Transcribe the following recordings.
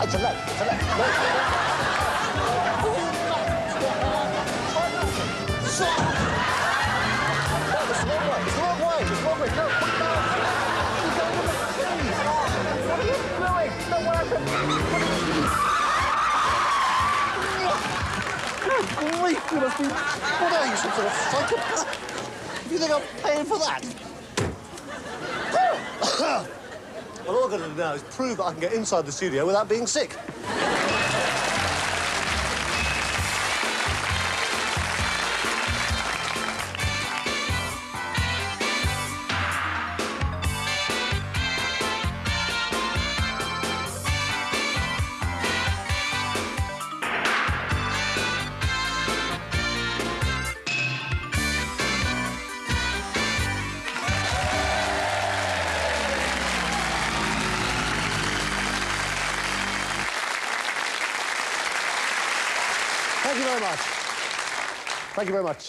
It's a left. It's a left. Stop! No, it's the wrong way. It's the wrong way. It's the wrong way. No, put it down. You're going with the trees. What are you doing? No, what happened? Good grief, you must be... What are you, some sort of psychopath? You think I'm paying for that? Well, all I've got to do now is prove that I can get inside the studio without being sick. Thank you very much. Thank you very much.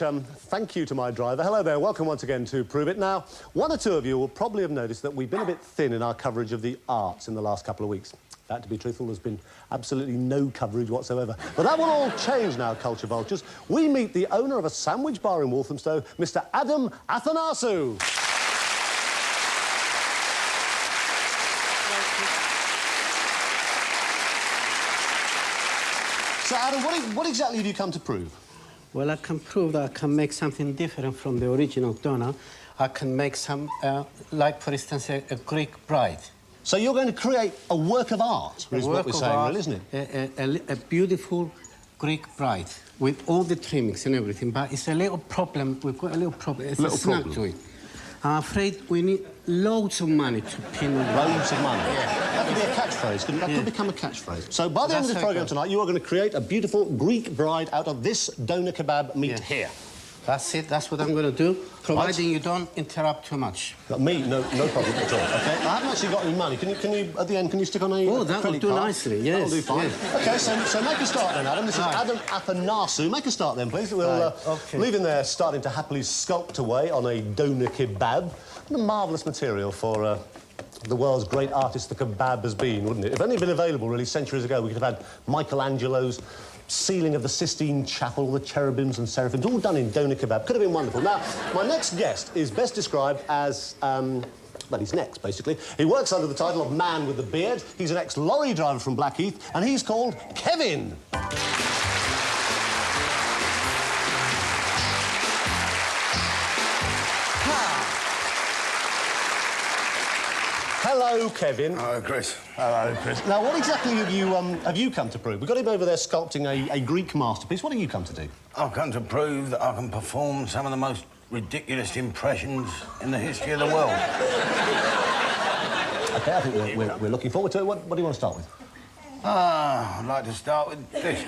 Thank you to my driver. Hello there. Welcome once again to Prove It. Now, one or two of you will probably have noticed that we've been a bit thin in our coverage of the arts in the last couple of weeks. In fact, to be truthful, there's been absolutely no coverage whatsoever. But that will all change now, Culture Vultures. We meet the owner of a sandwich bar in Walthamstow, Mr. Adam Athanasiou. So, Adam, what exactly have you come to prove? Well, I can prove that I can make something different from the original donor. I can make some, like, for instance, a Greek bride. So you're going to create a work of art, is what we're saying, really, isn't it? A beautiful Greek bride with all the trimmings and everything, but it's a little problem. We've got a little problem. It's a snag to it. I'm afraid we need loads of money to pin... Loads of money? Yeah. That could be a catchphrase, couldn't it? That could become a catchphrase. So by the end of the programme tonight, you are going to create a beautiful Greek bride out of this doner kebab meat here. That's it. That's what I'm going to do, providing you don't interrupt too much. Me? No problem at all. OK? I haven't actually got any money. Can you at the end, can you stick on a Oh, that will do nicely, yes. That'll do fine. Yeah. OK, so make a start then, Adam. This is Adam Athanasiou. Make a start then, please. We'll leave him there starting to happily sculpt away on a doner kebab. What a marvellous material for... the world's great artist the kebab has been, wouldn't it? If only been available, really, centuries ago, we could have had Michelangelo's ceiling of the Sistine Chapel, the cherubims and seraphims, all done in doner kebab. Could have been wonderful. Now, my next guest is best described as, well, he's next, basically. He works under the title of Man with the Beard. He's an ex-lorry driver from Blackheath, and he's called Kevin. Hello, Kevin. Hello, Chris. Hello, Chris. Now, what exactly have you come to prove? We've got him over there sculpting a Greek masterpiece. What have you come to do? I've come to prove that I can perform some of the most ridiculous impressions in the history of the world. OK, I think we're looking forward to it. What do you want to start with? I'd like to start with this.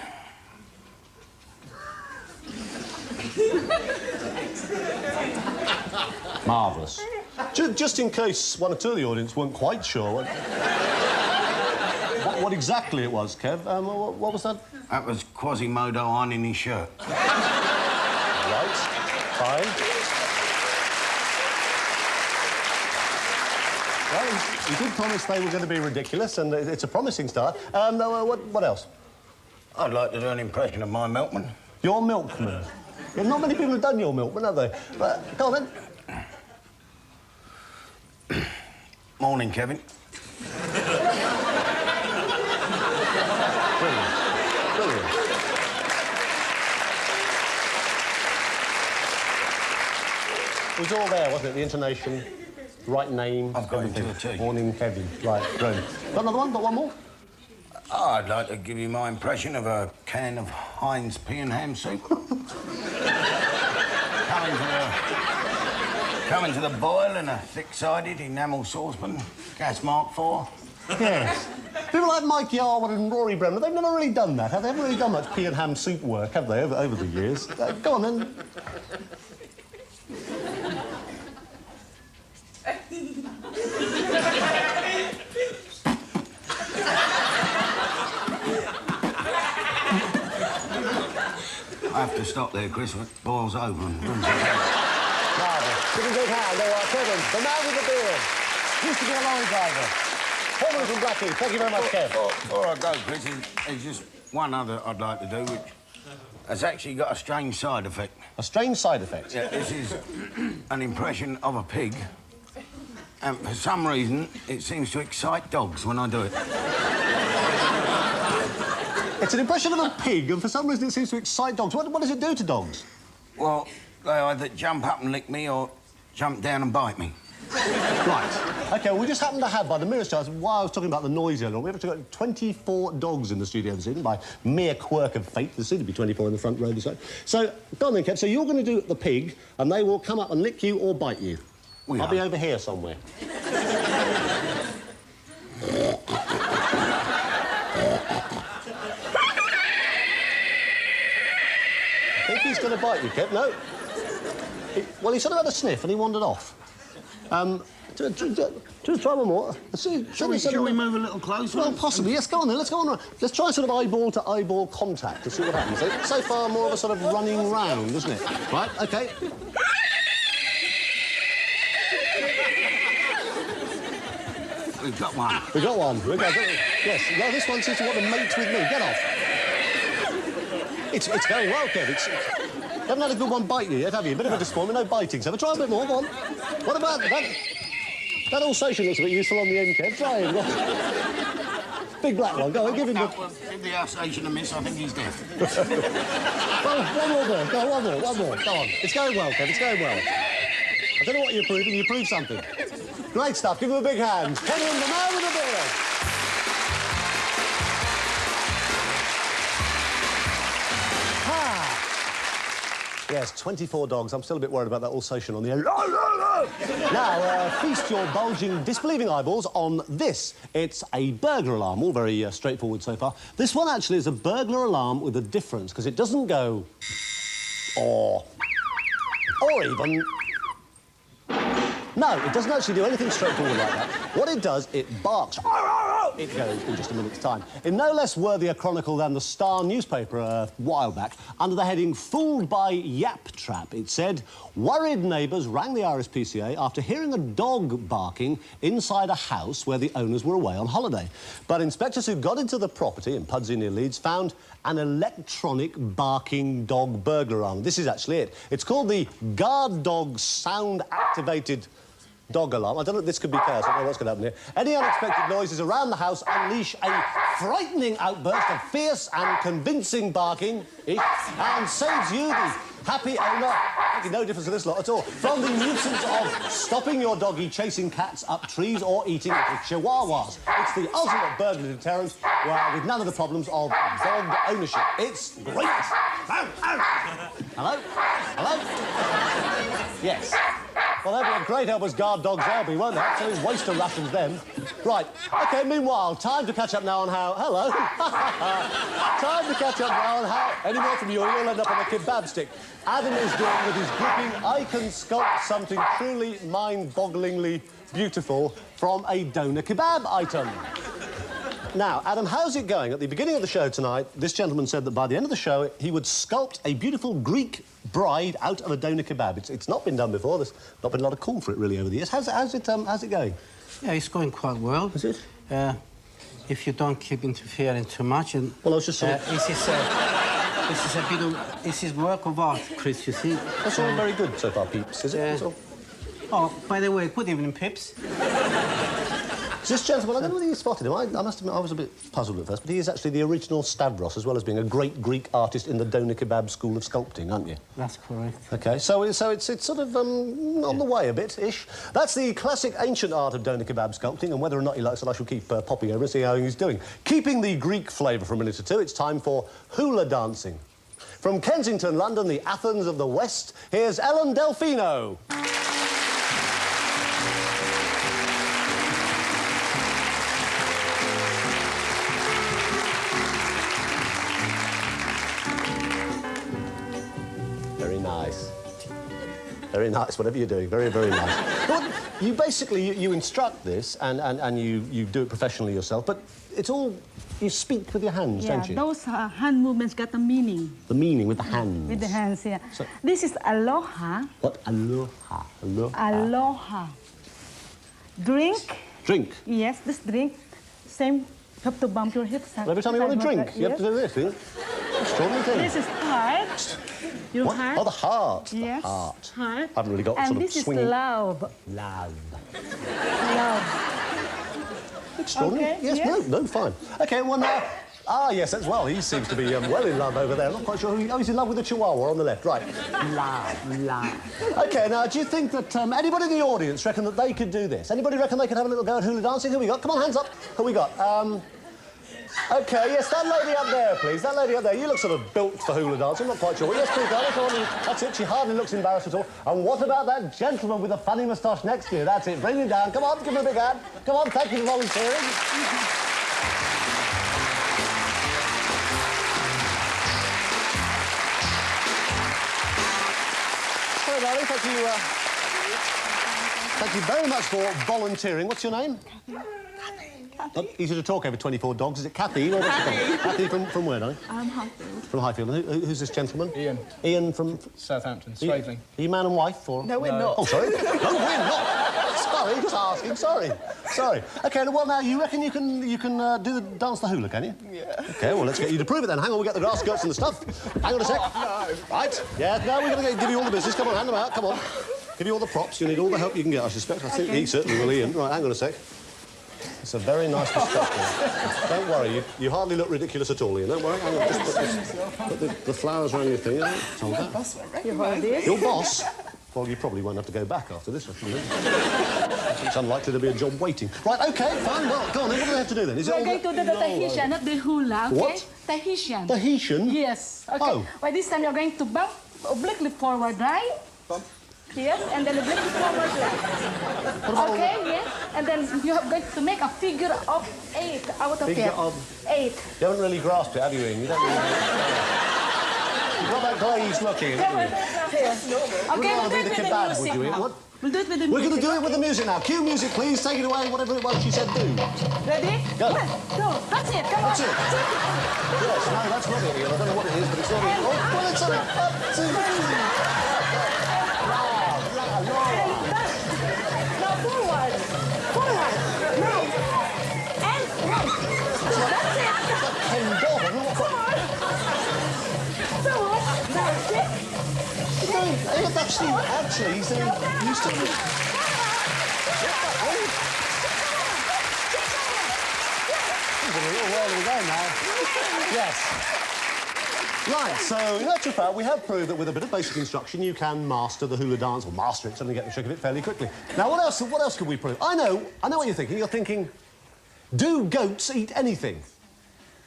Marvellous. Just in case one or two of the audience weren't quite sure what exactly it was, Kev. What was that? That was Quasimodo ironing his shirt. Right. Fine. Well, he did promise they were going to be ridiculous, and it's a promising start. What else? I'd like to do an impression of my milkman. Your milkman? Yeah, not many people have done your milkman, have they? But, go on, then. Morning, Kevin. Brilliant. Brilliant. It was all there, wasn't it? The intonation, right name, I've got everything. it too. Morning, Kevin. Right, brilliant. Got another one? Got one more? Oh, I'd like to give you my impression of a can of Heinz pea and ham soup. Coming to the boil in a thick-sided enamel saucepan, gas mark 4. Yes. People like Mike Yarwood and Rory Bremner, they've never really done that, have they? They haven't really done much pea and ham soup work, have they, over the years? Go on, then. I have to stop there, Chris. It boils over and runs it. Bravo. Give him a big hand. There are Kevin, the man with the beard. Used to be a lorry driver. Formally from Blackie. Thank you very much, Kev. Before I go, Chris, there's just one other I'd like to do, which has actually got a strange side effect. A strange side effect? Yeah, this is an impression of a pig, and for some reason, it seems to excite dogs when I do it. It's an impression of a pig, and for some reason it seems to excite dogs. What does it do to dogs? Well, they either jump up and lick me or jump down and bite me. Right. OK, well, we just happen to have, by the merest chance, while I was talking about the noise earlier on, we've actually got 24 dogs in the studio this evening, by mere quirk of fate. There seem to be 24 in the front row this way. So, go on then, Kev. So you're going to do the pig, and they will come up and lick you or bite you. I'll be over here somewhere. I think he's going to bite you, Kev. No. Well, he sort of had a sniff and he wandered off. Just try one more. Shall we move a little closer? Well, possibly. Yes, go on then. Let's go on. Let's try sort of eyeball-to-eyeball contact to see what happens. So far, more of a sort of running round, isn't it? Right, OK. We've got one. We've got one. Yes. No, this one seems to want to mate with me. Get off. It's going well, Kev. You haven't had a good one bite you yet, have you? A bit of a disappointment, no biting. So try a bit more, go on. What about that? That Alsatian looks a bit useful on the end, Kev. Try him. Big black one. Go on, give him the... Give the Alsatian a miss, I think he's dead. Well, one more. Go on, one more. Go on. It's going well, Kev. It's going well. I don't know what you're proving. You proved something. Great stuff. Give him a big hand. Kenny, the man with the beard. Yes, 24 dogs. I'm still a bit worried about that Alsatian on the end. Now, feast your bulging, disbelieving eyeballs on this. It's a burglar alarm. All very straightforward so far. This one actually is a burglar alarm with a difference, because it doesn't go... or even... No, it doesn't actually do anything straightforward like that. What it does, it barks. It goes in just a minute's time. In no less worthy a chronicle than the Star newspaper a while back, under the heading Fooled by Yap Trap, it said, worried neighbours rang the RSPCA after hearing a dog barking inside a house where the owners were away on holiday. But inspectors who got into the property in Pudsey near Leeds found an electronic barking dog burglar alarm. This is actually it. It's called the Guard Dog Sound-Activated Dog Alarm. I don't know if this could be chaos. I don't know what's going to happen here. Any unexpected noises around the house unleash a frightening outburst of fierce and convincing barking and saves you, the happy owner, making no difference to this lot at all, from the nuisance of stopping your doggy chasing cats up trees or eating little chihuahuas. It's the ultimate burglar deterrent with none of the problems of dog ownership. It's great. Hello? Hello? Yes. Well, they'll be a great help as guard dogs, they'll be, won't they? Absolute waste of rations, them. Right, OK, meanwhile, time to catch up now on how... Hello. Time to catch up now on how... Any more from you, you'll end up on a kebab stick. Adam is doing with his gripping, I can sculpt something truly mind-bogglingly beautiful from a doner kebab item. Now, Adam, how's it going? At the beginning of the show tonight, this gentleman said that by the end of the show, he would sculpt a beautiful Greek bride out of a doner kebab. It's not been done before. There's not been a lot of call for it, really, over the years. How's it going? Yeah, it's going quite well. Is it? If you don't keep interfering too much and... Well, I was just sort of... This is work of art, Chris, you see. That's all very good so far, peeps, is it? Oh, by the way, good evening, Pips. This gentleman, I don't know whether you spotted him. I must admit, I was a bit puzzled at first, but he is actually the original Stavros, as well as being a great Greek artist in the doner kebab school of sculpting, aren't you? That's correct. OK, so it's sort of on the way a bit-ish. That's the classic ancient art of doner kebab sculpting, and whether or not he likes it, I shall keep popping over and see how he's doing. Keeping the Greek flavour for a minute or two, it's time for hula dancing. From Kensington, London, the Athens of the West, here's Ellen Delfino. Very nice, whatever you're doing. Very, very nice. But you basically, you instruct this and you do it professionally yourself, but it's all... You speak with your hands, don't you? Yeah, those hand movements got the meaning. The meaning with the hands? With the hands, yeah. So, this is aloha. What? Aloha. Aloha. Drink. Drink? Yes, this drink. same. You have to bump your hips. Every time you want a drink, you have to do this, do you? Extraordinary thing. This is heart. Your What? heart. Oh, the heart. Yes. The heart. Heart. I haven't really got and sort of this is swinging. love. Love. Love. Extraordinary. Okay, Yes, yes. no, fine. Okay, well now... Ah, yes, as well. He seems to be well in love over there. I'm not quite sure who... Oh, he's in love with the Chihuahua on the left. Right. Love, love. OK, now, do you think that anybody in the audience reckon that they could do this? Anybody reckon they could have a little go at hula dancing? Who we got? Come on, hands up. Who we got? OK, yes, that lady up there, please. That lady up there. You look sort of built for hula dancing. I'm not quite sure. Yes, please, darling. Come on. That's it. She hardly looks embarrassed at all. And what about that gentleman with the funny moustache next to you? That's it. Bring him down. Come on, give him a big hand. Come on, thank you for volunteering. Larry, thank you very much for volunteering. What's your name? Kathy. Easy to talk over 24 dogs. Is it Kathy? Or what's it called? Kathy from where, darling? Highfield. From Highfield. And who's this gentleman? Ian. Ian from... Southampton, Swavely. Are you man and wife, or...? No, we're not. Oh, sorry. No, we're not. Sorry, just asking. Sorry. OK, well, now, you reckon you can dance the hula, can you? Yeah. OK, well, let's get you to prove it, then. Hang on, we'll get the grass skirts and the stuff. Hang on a sec. No. Right. Yeah, now we're going to give you all the business. Come on, hand them out. Come on. Give you all the props. You need all the help you can get, I suspect. I think he certainly will, Ian. Right, hang on a sec. It's a very nice perspective. Don't worry, you hardly look ridiculous at all, Ian. Don't worry. Hang on, just put the flowers around your thing. Hold that. Your boss? Well, you probably won't have to go back after this, I think. It's unlikely to be a job waiting. Right, OK, fine. Well, go on then. What do they have to do then? Is We're it going to do the Tahitian, not the hula, okay? What? Tahitian. Tahitian? Yes. Okay. Oh. By this time, you're going to bump obliquely forward, right? Bump. Yes, and then obliquely forward left. Okay, yes. And then you're going to make a figure of 8 out of Figure here. of... 8. You haven't really grasped it, have you, Ian? You don't really... You've got that glazed look, Ian, haven't you? Okay, we'll do it with the kebab, music would you, Ian? now. What? We'll do it with the music. We're going to do it with the music now. Cue music, please. Take it away, whatever it was she said do. Ready? Go. 1, 2. That's it. Come on. That's it. Yes, no, that's not it, Ian. I don't know what it is, but it's not it. Oh, well, it's Now forward. Now. And right. That's it. Ken Dodd, I don't know what... Forward. That's it. Actually, he's used to it. He's in a little while we go now. Yes. Right, so in actual fact, we have proved that with a bit of basic instruction, you can master the hula dance, or master it, suddenly get the trick of it fairly quickly. Now, what else could we prove? I know what you're thinking. You're thinking, do goats eat anything?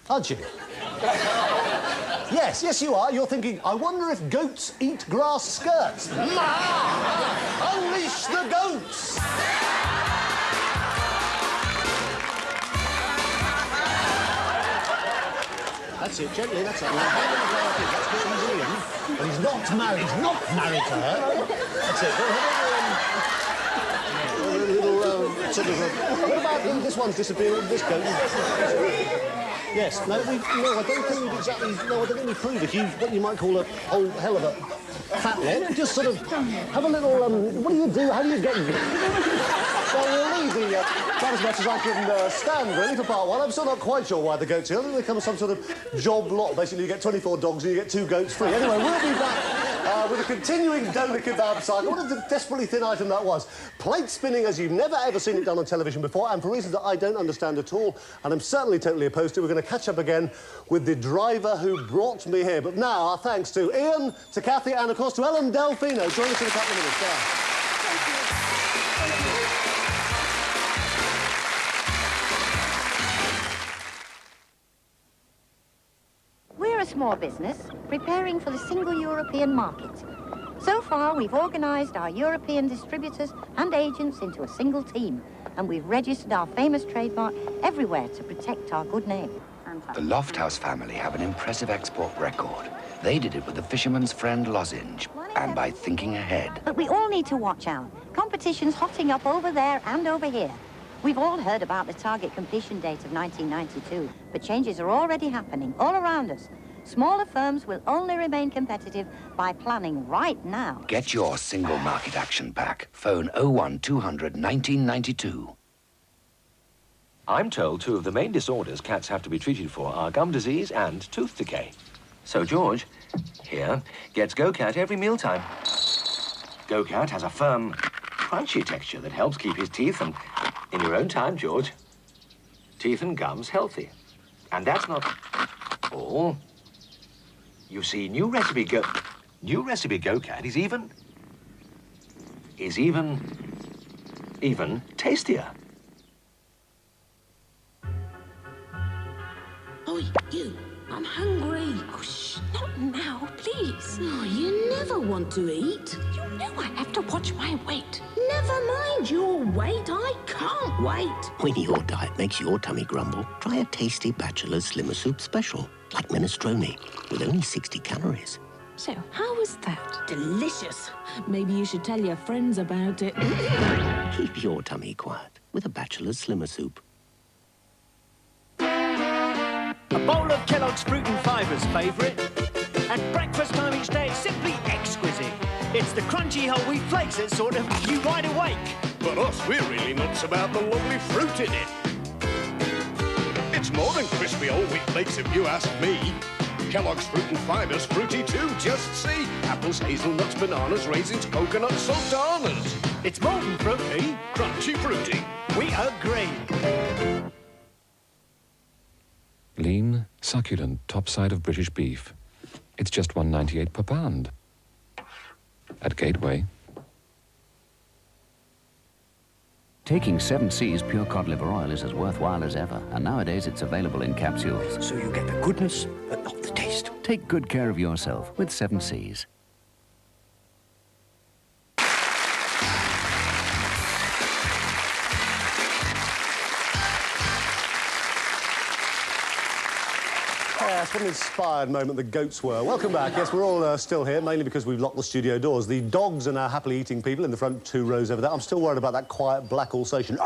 Aren't you? Yes, you are. You're thinking, I wonder if goats eat grass skirts. Unleash the goats! That's it, gently, that's it. That's what he's in. And he's not married to her. That's it. What about this one's disappeared, this goat? Yes, no, I don't think we've exactly... No, I don't think we've proved what you might call a whole hell of a fat lot. Just sort of have a little... what do you do? How do you get... Well, we'll leave the... Try as much as I can stand, really, for part one. I'm still not quite sure why the goats here. I think they come as some sort of job lot. Basically, you get 24 dogs and you get 2 goats free. Anyway, we'll be back with a continuing doner kebab cycle. What a desperately thin item that was. Plate spinning as you've never, ever seen it done on television before, and for reasons that I don't understand at all, and I'm certainly totally opposed to, we're going to catch up again with the driver who brought me here. But now, our thanks to Ian, to Kathy, and, of course, to Ellen Delfino. Join us in a couple of minutes. We're a small business preparing for the single European market. So far, we've organised our European distributors and agents into a single team, and we've registered our famous trademark everywhere to protect our good name. The Lofthouse family have an impressive export record. They did it with the fisherman's friend lozenge, and by thinking ahead. But we all need to watch out. Competition's hotting up over there and over here. We've all heard about the target completion date of 1992, but changes are already happening all around us. Smaller firms will only remain competitive by planning right now. Get your single market action pack. Phone 01200 1992. I'm told two of the main disorders cats have to be treated for are gum disease and tooth decay. So George, here, gets Go-Cat every mealtime. Go-Cat has a firm, crunchy texture that helps keep his teeth and, in your own time, George, teeth and gums healthy. And that's not all. You see, new recipe Go-Cat is even tastier. Oi, you. I'm hungry. Oh, shh, not now, please. Oh, you never want to eat. You know I have to watch my weight. Never mind your weight. I can't wait. When your diet makes your tummy grumble, try a tasty Bachelor's Slimmer Soup Special, like minestrone, with only 60 calories. So, how was that? Delicious. Maybe you should tell your friends about it. Keep your tummy quiet with a Bachelor's Slimmer Soup. A bowl of Kellogg's Fruit and Fibre's favourite. At breakfast time each day, it's simply exquisite. It's the crunchy whole wheat flakes that sort of keep you wide awake. But us, we're really nuts about the lovely fruit in it. It's more than crispy whole wheat flakes if you ask me. Kellogg's Fruit and Fibre's fruity too, just see. Apples, hazelnuts, bananas, raisins, coconuts, sultanas. It's more than fruity. Crunchy fruity. We agree. Lean, succulent, top side of British beef. It's just $1.98 per pound. At Gateway. Taking 7C's pure cod liver oil is as worthwhile as ever, and nowadays it's available in capsules. So you get the goodness, but not the taste. Take good care of yourself with 7C's. Yes, what an inspired moment the goats were. Welcome back. Yes, we're all still here, mainly because we've locked the studio doors. The dogs are now happily eating people in the front 2 rows over there. I'm still worried about that quiet black Alsatian.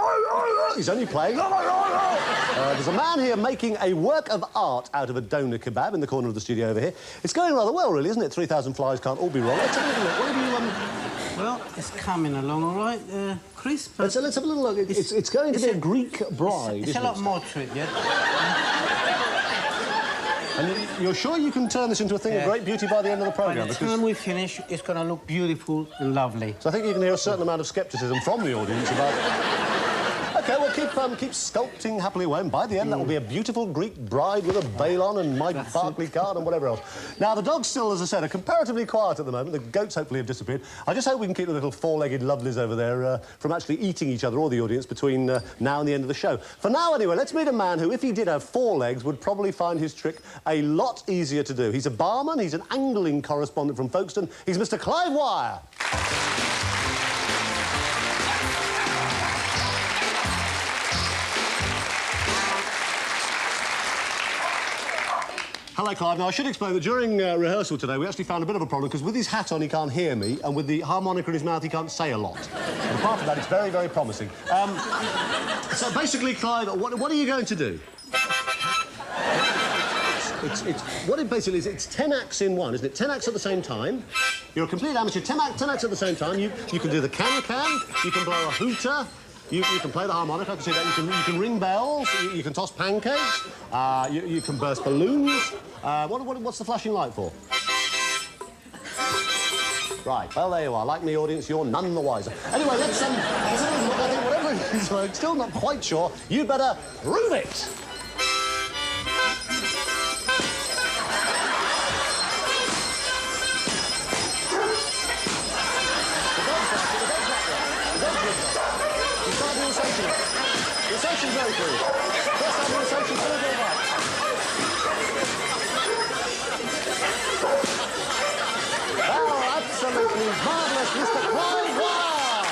He's only playing. There's a man here making a work of art out of a doner kebab in the corner of the studio over here. It's going rather well, really, isn't it? 3,000 flies can't all be wrong. Let's have a little look. What have you... Well, it's coming along all right, Chris, but... Let's have a little look. It's going to be a Greek bride, It's a lot more to it, yeah? And you're sure you can turn this into a thing of great beauty by the end of the programme? By the time we finish, it's going to look beautiful and lovely. So I think you can hear a certain amount of scepticism from the audience about... OK, well, keep sculpting happily away, and by the end, that will be a beautiful Greek bride with a veil on and my Barclay card and whatever else. Now, the dogs still, as I said, are comparatively quiet at the moment. The goats hopefully have disappeared. I just hope we can keep the little 4-legged lovelies over there from actually eating each other or the audience between now and the end of the show. For now, anyway, let's meet a man who, if he did have 4 legs, would probably find his trick a lot easier to do. He's a barman, he's an angling correspondent from Folkestone. He's Mr. Clive Wire. Hello, Clive. Now, I should explain that during rehearsal today, we actually found a bit of a problem, because with his hat on, he can't hear me, and with the harmonica in his mouth, he can't say a lot. And apart from that, it's very, very promising. So, basically, Clive, what are you going to do? What it basically is, it's 10 acts in one, isn't it? 10 acts at the same time. You're a complete amateur. 10 acts at the same time. You can do the can-can, you can blow a hooter, you can play the harmonica, I can see that. You can ring bells, you can toss pancakes, you can burst balloons. What's the flashing light for? Right, well, there you are. Like me, audience, you're none the wiser. Anyway, let's look. I think whatever it is, I'm still not quite sure. You better prove it. The section's very good. First time in the section, still go back. Oh, absolutely marvellous, Mr. Clive Wire!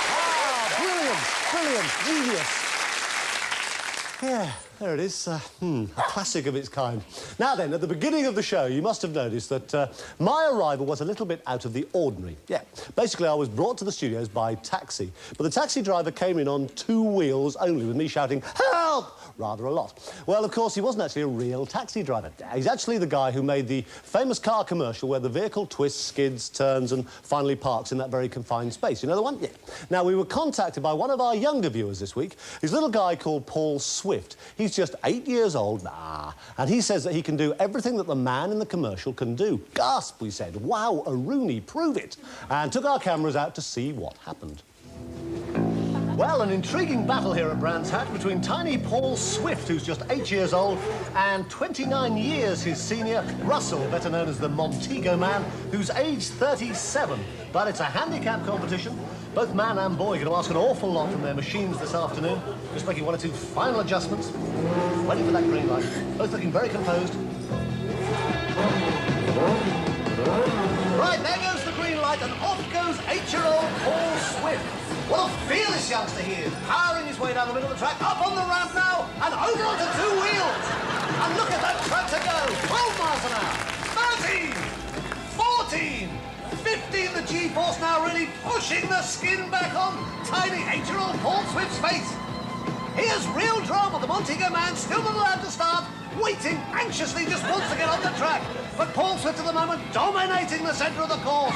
Ah, brilliant, genius. Yeah. There it is, a classic of its kind. Now then, at the beginning of the show, you must have noticed that my arrival was a little bit out of the ordinary. Yeah, basically I was brought to the studios by taxi, but the taxi driver came in on 2 wheels only, with me shouting, "Help!" rather a lot. Well, of course, he wasn't actually a real taxi driver. He's actually the guy who made the famous car commercial where the vehicle twists, skids, turns and finally parks in that very confined space. You know the one? Yeah. Now, we were contacted by one of our younger viewers this week. He's a little guy called Paul Swift. He's just 8 years old, and he says that he can do everything that the man in the commercial can do. Gasp, we said. Wow, a Rooney, prove it. And took our cameras out to see what happened. Well, an intriguing battle here at Brands Hatch between tiny Paul Swift, who's just 8 years old, and 29 years his senior, Russell, better known as the Montego Man, who's aged 37. But it's a handicap competition. Both man and boy are going to ask an awful lot from their machines this afternoon. Just making 1 or 2 final adjustments. Waiting for that green light. Both looking very composed. Right, there goes the green light, and off goes 8-year-old Paul Swift. What a fearless youngster he is, powering his way down the middle of the track, up on the ramp now, and over onto 2 wheels. And look at that tractor go, 12 miles an hour, 13, 14, 15, the G-force now really pushing the skin back on tiny 8-year-old Paul Swift's face. Here's real drama, the Montego Man still not allowed to start, waiting anxiously, just wants to get on the track. But Paul Swift at the moment dominating the centre of the course.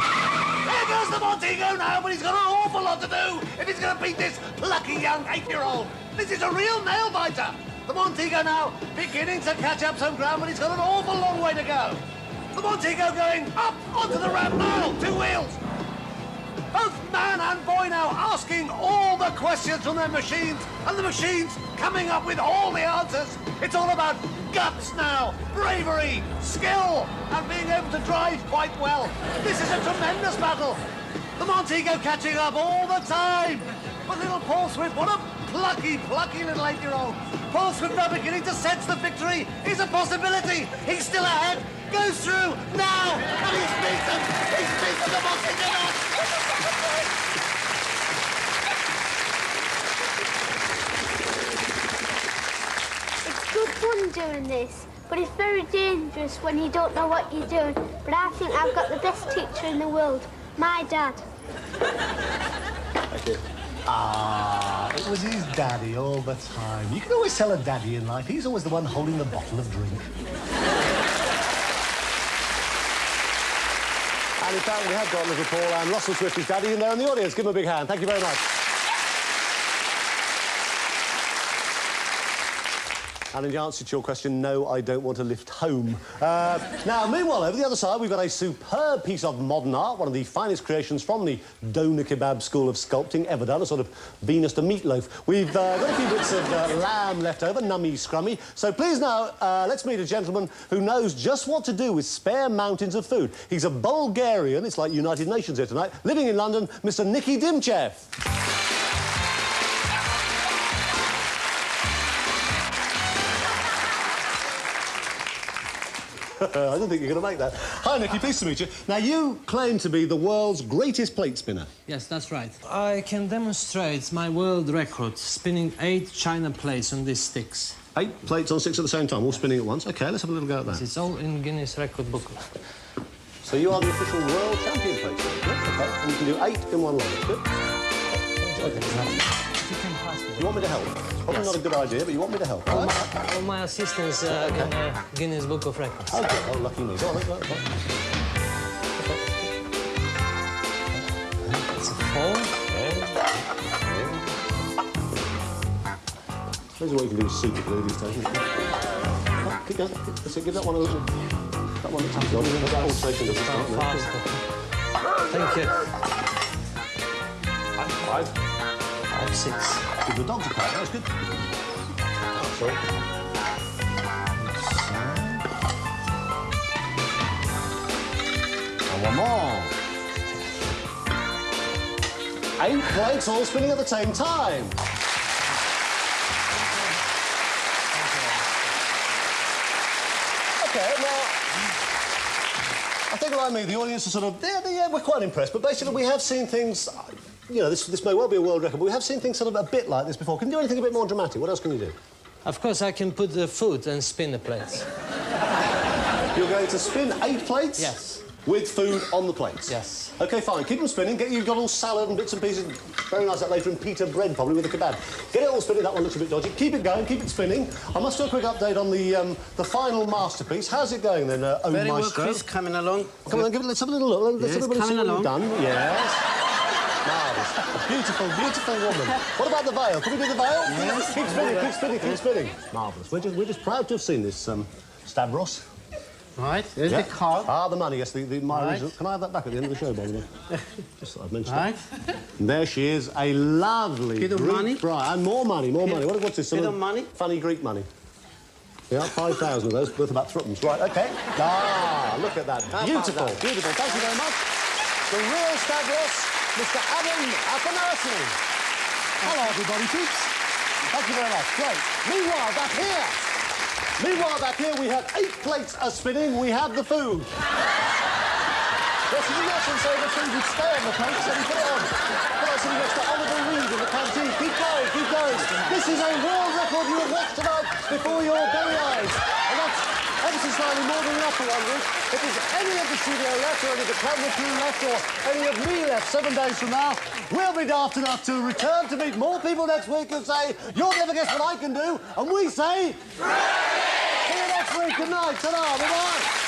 There goes the Montego now, but he's got an awful lot to do if he's going to beat this plucky young 8-year-old. This is a real nail-biter. The Montego now beginning to catch up some ground, but he's got an awful long way to go. The Montego going up onto the ramp now, 2 wheels. Both man and boy now asking all the questions from their machines, and the machines coming up with all the answers. It's all about guts now, bravery, skill, and being able to drive quite well. This is a tremendous battle. The Montego catching up all the time. But little Paul Swift, what a plucky little 8-year-old. Paul Swift now beginning to sense the victory is a possibility. He's still ahead, goes through now, and he's beaten. He's beaten the Montego. It's good fun doing this, but it's very dangerous when you don't know what you're doing. But I think I've got the best teacher in the world, my dad. Thank you. It was his daddy all the time. You can always tell a daddy in life. He's always the one holding the bottle of drink. And in fact, we have got little Paul and Russell Swift, his daddy, in there in the audience. Give him a big hand. Thank you very much. And in the answer to your question, no, I don't want to lift home. Now, meanwhile, over the other side, we've got a superb piece of modern art, one of the finest creations from the Doner Kebab School of Sculpting ever done, a sort of Venus to meatloaf. We've got a few bits of lamb left over, nummy scrummy. So please now, let's meet a gentleman who knows just what to do with spare mountains of food. He's a Bulgarian, it's like United Nations here tonight, living in London, Mr. Nicky Dimchev. I don't think you're going to make that. Hi, Nicky, pleased to meet you. Now, you claim to be the world's greatest plate spinner. Yes, that's right. I can demonstrate my world record, spinning 8 china plates on these sticks. 8 plates on 6 at the same time, all spinning at once. OK, let's have a little go at that. It's all in Guinness record book. So you are the official world champion plate spinner? Good, OK. And you can do 8 in one line. Good. OK. You want me to help? Probably not a good idea, but you want me to help. All my assistants in the Guinness Book of Records. OK, oh, lucky me. Go on, go on. It's a 4. Suppose what you can do is super glue these days. Oh, keep going. Give that one a little... That one that's on. That alternation doesn't start faster. Thank you. 5. 5, 6. Give the dogs a pat. That was good. That's all. And one more. 8 plates all spinning at the same time. OK, now... I think, like me, the audience are sort of... Yeah, we're quite impressed, but basically we have seen things... You know, this may well be a world record, but we have seen things sort of a bit like this before. Can you do anything a bit more dramatic? What else can you do? Of course, I can put the food and spin the plates. You're going to spin 8 plates? Yes. With food on the plates? Yes. OK, fine. Keep them spinning. You've got all salad and bits and pieces. Very nice that later, and pita bread, probably, with a kebab. Get it all spinning. That one looks a bit dodgy. Keep it going. Keep it spinning. I must do a quick update on the final masterpiece. How's it going, then, Oh Very well, Maestro? Chris, coming along. Come on, let's have a little look. Let's Yes, everybody see coming what along. you've done. Yes. Marvellous. A beautiful, beautiful woman. What about the veil? Can we do the veil? Yes. Keep spinning, keep spinning, keep spinning. Marvellous. We're just proud to have seen this, Stavros. Right, there's the card. Ah, the money, yes, my Right. original. Can I have that back at the end of the show, by the way? Just thought I'd mention Right. that. And there she is, a lovely Bit of Greek money. bride. And more money, more money. What's this? Bit of money. Funny Greek money. Yeah, 5,000 of those, worth about threepence. Right, OK. Ah, look at that. Beautiful, beautiful. Thank you very much. The real Stavros, Mr. Adam Athanasiou. Hello, everybody, peeps. Thank you very much. Great. Meanwhile, back here, we have 8 plates are spinning. We have the food. Yes, he doesn't say the food would stay on the plate, so he put it on. Put it sitting next to Oliver Reed in the canteen. Keep going, keep going. This is a world record you have watched tonight before your very eyes. And that's ever so slightly more than enough for one week. If there's any of the studio left, or any of the camera crew left, or any of me left 7 days from now, we'll be daft enough to return to meet more people next week and say, you'll never guess what I can do, and we say... See you next week. Good night. Ta-ra. Bye-bye.